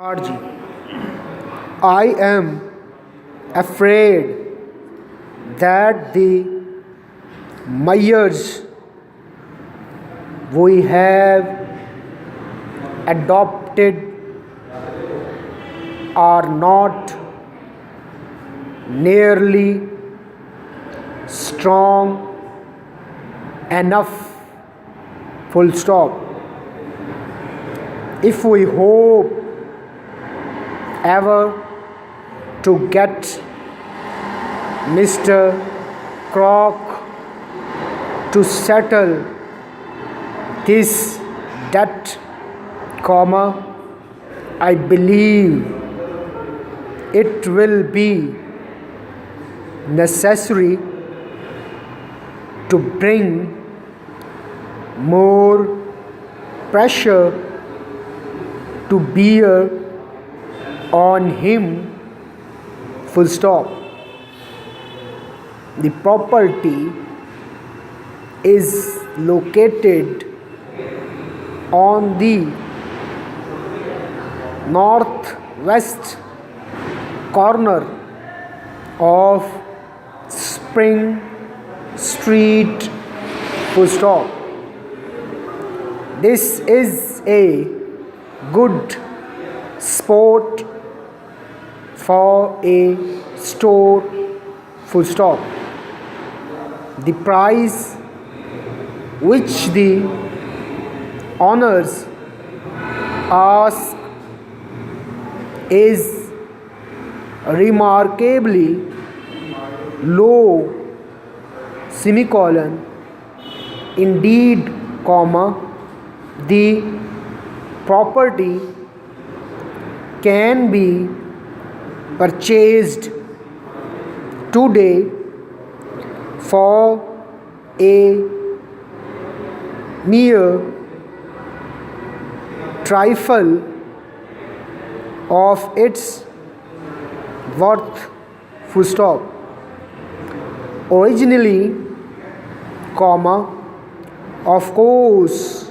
RG. I am afraid that the measures we have adopted are not nearly strong enough. Full stop. If we hope ever to get Mr. Croc to settle this debt, I believe it will be necessary to bring more pressure to bear on him. Full stop. The property is located on the northwest corner of Spring Street. Full stop. This is a good spot for a store. Full stop. The price which the owners ask is remarkably low, semicolon. Indeed, the property can be purchased today for a mere trifle of its worth. Full stop. Originally, of course,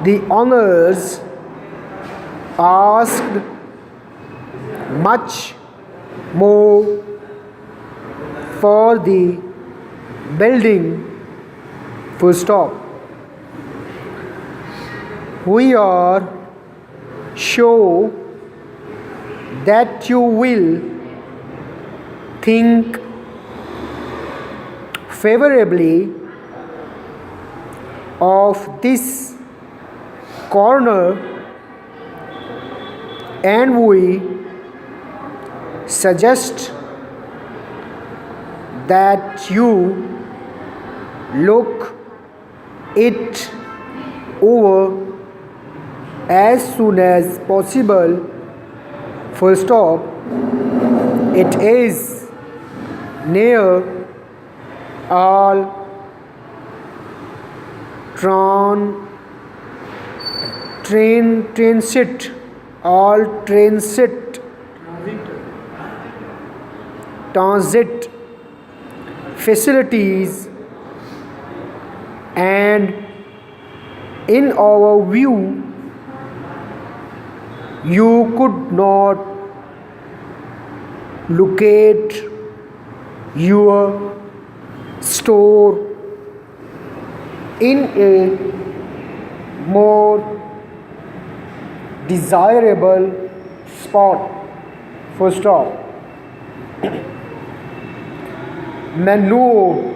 the owners asked much more for the building. Full stop. We are sure that you will think favorably of this corner, and we suggest that you look it over as soon as possible. Full stop. It is near all transit facilities, and in our view you could not locate your store in a more desirable spot. Full stop. Menlo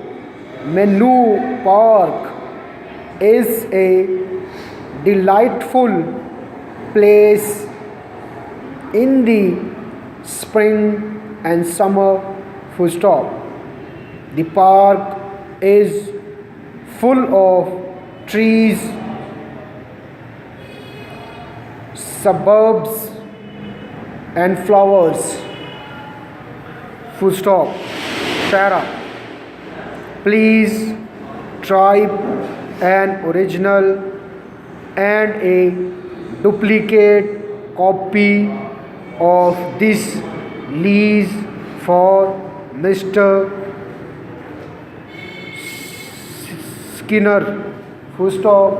Park is a delightful place in the spring and summer. Full stop. The park is full of trees, suburbs, and flowers. Full stop. Para. Please try an original and a duplicate copy of this lease for Mr. Skinner. Full stop.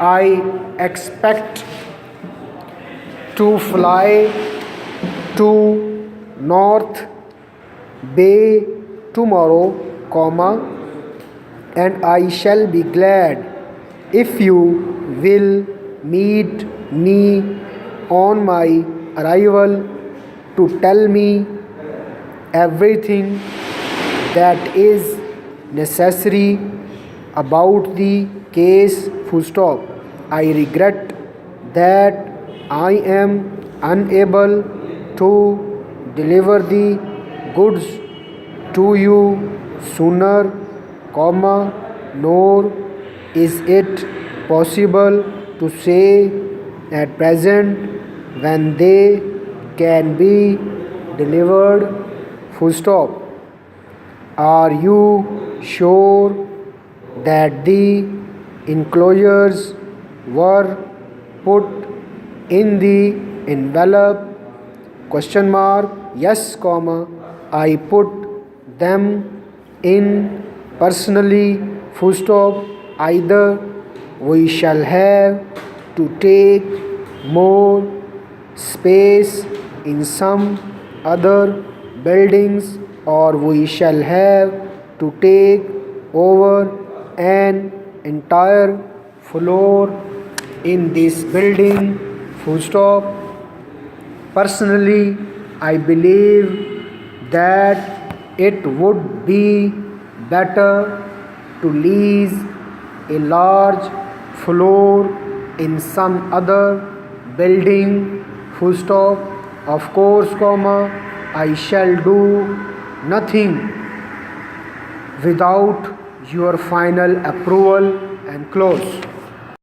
I expect to fly to North Bay tomorrow, comma, and I shall be glad if you will meet me on my arrival to tell me everything that is necessary about the case, full stop. I regret that I am unable to deliver the goods to you sooner, comma, nor is it possible to say at present when they can be delivered, full stop. Are you sure that the enclosures were put in the envelope? Question mark. Yes, comma. I put them in personally, full stop. Either we shall have to take more space in some other buildings, or we shall have to take over an entire floor in this building, full stop. Personally, I believe that it would be better to lease a large floor in some other building, full stop. Of course, comma, I shall do nothing without your final approval and close.